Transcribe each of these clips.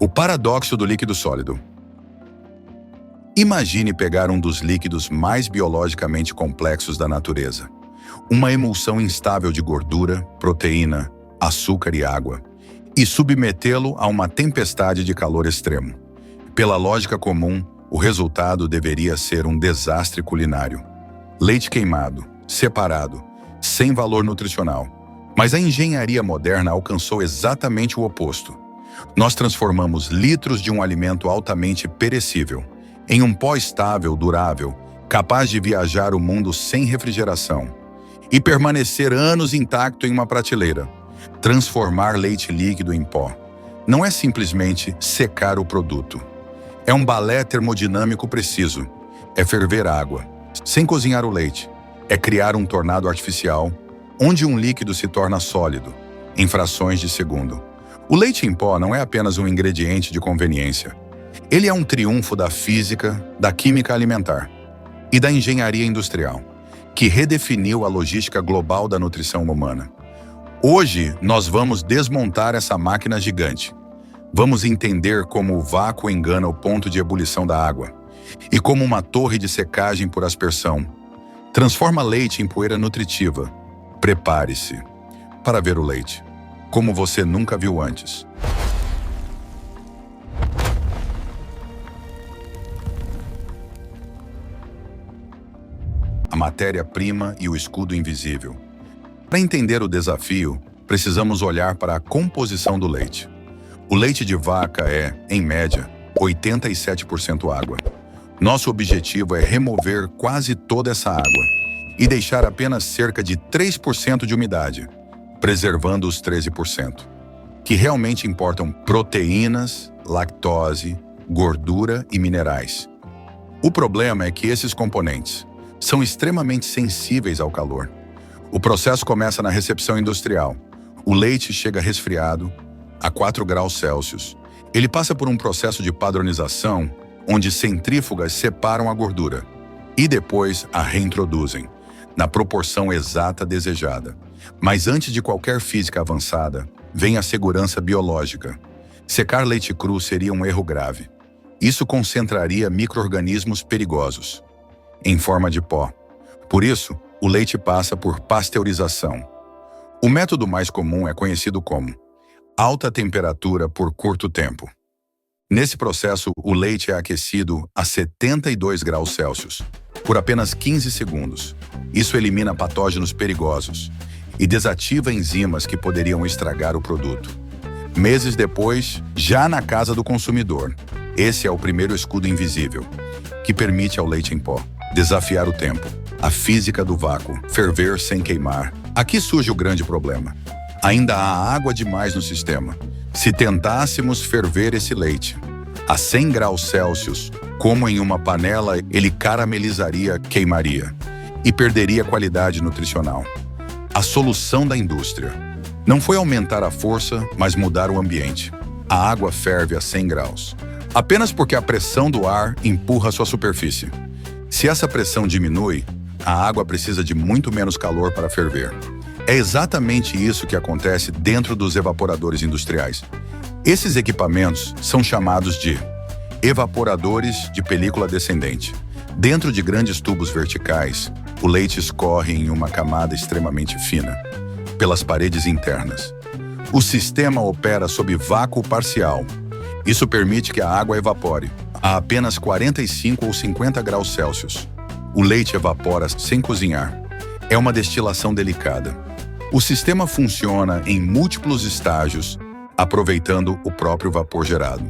O paradoxo do líquido sólido. Imagine pegar um dos líquidos mais biologicamente complexos da natureza, uma emulsão instável de gordura, proteína, açúcar e água, e submetê-lo a uma tempestade de calor extremo. Pela lógica comum, o resultado deveria ser um desastre culinário. Leite queimado, separado, sem valor nutricional. Mas a engenharia moderna alcançou exatamente o oposto. Nós transformamos litros de um alimento altamente perecível em um pó estável, durável, capaz de viajar o mundo sem refrigeração e permanecer anos intacto em uma prateleira. Transformar leite líquido em pó não é simplesmente secar o produto. É um balé termodinâmico preciso. É ferver água, sem cozinhar o leite. É criar um tornado artificial, onde um líquido se torna sólido, em frações de segundo. O leite em pó não é apenas um ingrediente de conveniência. Ele é um triunfo da física, da química alimentar e da engenharia industrial, que redefiniu a logística global da nutrição humana. Hoje, nós vamos desmontar essa máquina gigante. Vamos entender como o vácuo engana o ponto de ebulição da água e como uma torre de secagem por aspersão transforma leite em poeira nutritiva. Prepare-se para ver o leite como você nunca viu antes. A matéria-prima e o escudo invisível. Para entender o desafio, precisamos olhar para a composição do leite. O leite de vaca é, em média, 87% água. Nosso objetivo é remover quase toda essa água e deixar apenas cerca de 3% de umidade, preservando os 13%, que realmente importam: proteínas, lactose, gordura e minerais. O problema é que esses componentes são extremamente sensíveis ao calor. O processo começa na recepção industrial. O leite chega resfriado a 4 graus Celsius. Ele passa por um processo de padronização, onde centrífugas separam a gordura e depois a reintroduzem, na proporção exata desejada. Mas antes de qualquer física avançada, vem a segurança biológica. Secar leite cru seria um erro grave. Isso concentraria micro-organismos perigosos em forma de pó. Por isso, o leite passa por pasteurização. O método mais comum é conhecido como alta temperatura por curto tempo. Nesse processo, o leite é aquecido a 72 graus Celsius por apenas 15 segundos. Isso elimina patógenos perigosos e desativa enzimas que poderiam estragar o produto. Meses depois, já na casa do consumidor, esse é o primeiro escudo invisível, que permite ao leite em pó desafiar o tempo, a física do vácuo, ferver sem queimar. Aqui surge o grande problema. Ainda há água demais no sistema. Se tentássemos ferver esse leite a 100 graus Celsius, como em uma panela, ele caramelizaria, queimaria e perderia qualidade nutricional. A solução da indústria não foi aumentar a força, mas mudar o ambiente. A água ferve a 100 graus, apenas porque a pressão do ar empurra sua superfície. Se essa pressão diminui, a água precisa de muito menos calor para ferver. É exatamente isso que acontece dentro dos evaporadores industriais. Esses equipamentos são chamados de evaporadores de película descendente. Dentro de grandes tubos verticais, o leite escorre em uma camada extremamente fina, pelas paredes internas. O sistema opera sob vácuo parcial. Isso permite que a água evapore a apenas 45 ou 50 graus Celsius. O leite evapora sem cozinhar. É uma destilação delicada. O sistema funciona em múltiplos estágios, aproveitando o próprio vapor gerado.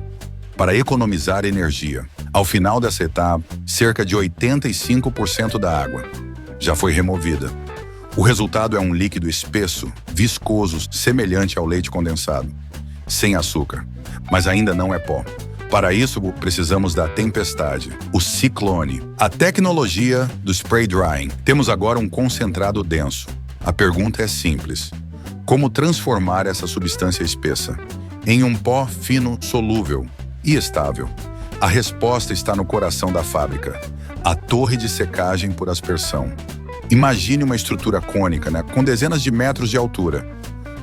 Para economizar energia, ao final dessa etapa, cerca de 85% da água já foi removida. O resultado é um líquido espesso, viscoso, semelhante ao leite condensado, sem açúcar, mas ainda não é pó. Para isso, precisamos da tempestade, o ciclone, a tecnologia do spray drying. Temos agora um concentrado denso. A pergunta é simples: como transformar essa substância espessa em um pó fino, solúvel e estável? A resposta está no coração da fábrica, a torre de secagem por aspersão. Imagine uma estrutura cônica, com dezenas de metros de altura.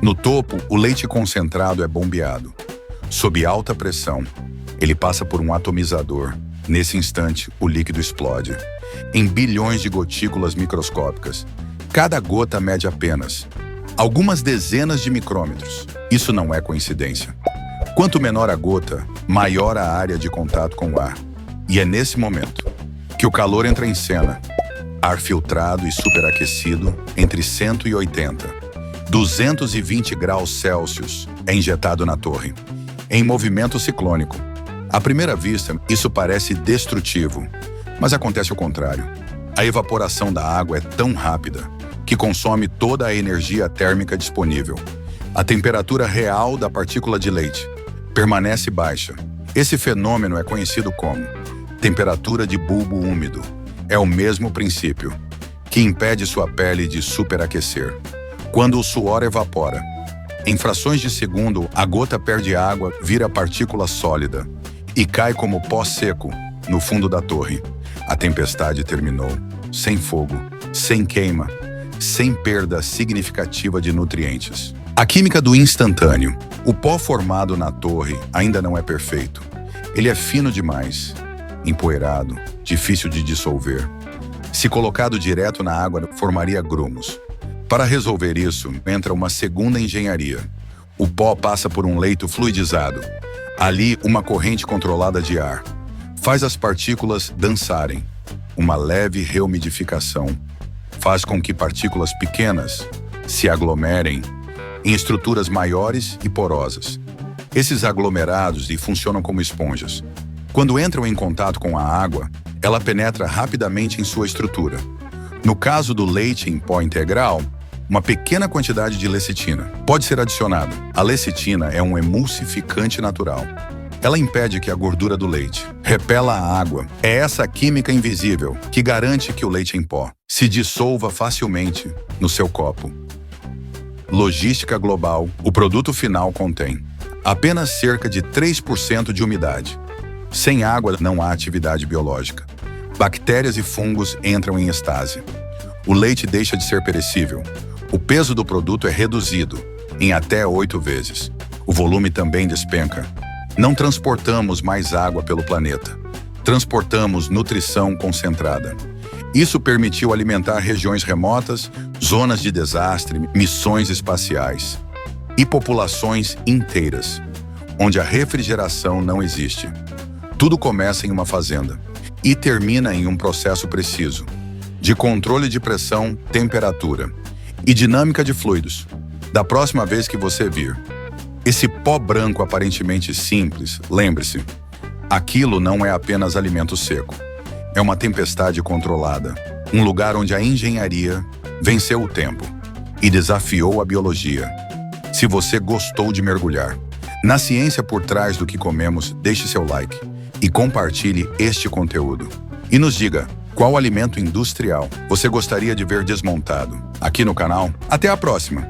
No topo, o leite concentrado é bombeado. Sob alta pressão, ele passa por um atomizador. Nesse instante, o líquido explode em bilhões de gotículas microscópicas. Cada gota mede apenas algumas dezenas de micrômetros. Isso não é coincidência. Quanto menor a gota, maior a área de contato com o ar. E é nesse momento que o calor entra em cena. Ar filtrado e superaquecido entre 180 e 220 graus Celsius é injetado na torre, em movimento ciclônico. À primeira vista, isso parece destrutivo, mas acontece o contrário. A evaporação da água é tão rápida que consome toda a energia térmica disponível. A temperatura real da partícula de leite permanece baixa. Esse fenômeno é conhecido como temperatura de bulbo úmido. É o mesmo princípio que impede sua pele de superaquecer. Quando o suor evapora, em frações de segundo, a gota perde água, vira partícula sólida e cai como pó seco no fundo da torre. A tempestade terminou, sem fogo, sem queima, sem perda significativa de nutrientes. A química do instantâneo. O pó formado na torre ainda não é perfeito. Ele é fino demais, empoeirado, difícil de dissolver. Se colocado direto na água, formaria grumos. Para resolver isso, entra uma segunda engenharia. O pó passa por um leito fluidizado. Ali, uma corrente controlada de ar faz as partículas dançarem. Uma leve reumidificação faz com que partículas pequenas se aglomerem em estruturas maiores e porosas. Esses aglomerados funcionam como esponjas. Quando entram em contato com a água, ela penetra rapidamente em sua estrutura. No caso do leite em pó integral, uma pequena quantidade de lecitina pode ser adicionada. A lecitina é um emulsificante natural. Ela impede que a gordura do leite repela a água. É essa química invisível que garante que o leite em pó se dissolva facilmente no seu copo. Logística global. O produto final contém apenas cerca de 3% de umidade. Sem água não há atividade biológica. Bactérias e fungos entram em estase. O leite deixa de ser perecível. O peso do produto é reduzido em até 8 vezes. O volume também despenca. Não transportamos mais água pelo planeta. Transportamos nutrição concentrada. Isso permitiu alimentar regiões remotas, zonas de desastre, missões espaciais e populações inteiras, onde a refrigeração não existe. Tudo começa em uma fazenda e termina em um processo preciso de controle de pressão, temperatura e dinâmica de fluidos. Da próxima vez que você vir esse pó branco aparentemente simples, lembre-se, aquilo não é apenas alimento seco. É uma tempestade controlada, um lugar onde a engenharia venceu o tempo e desafiou a biologia. Se você gostou de mergulhar na ciência por trás do que comemos, deixe seu like e compartilhe este conteúdo. E nos diga qual alimento industrial você gostaria de ver desmontado aqui no canal. Até a próxima!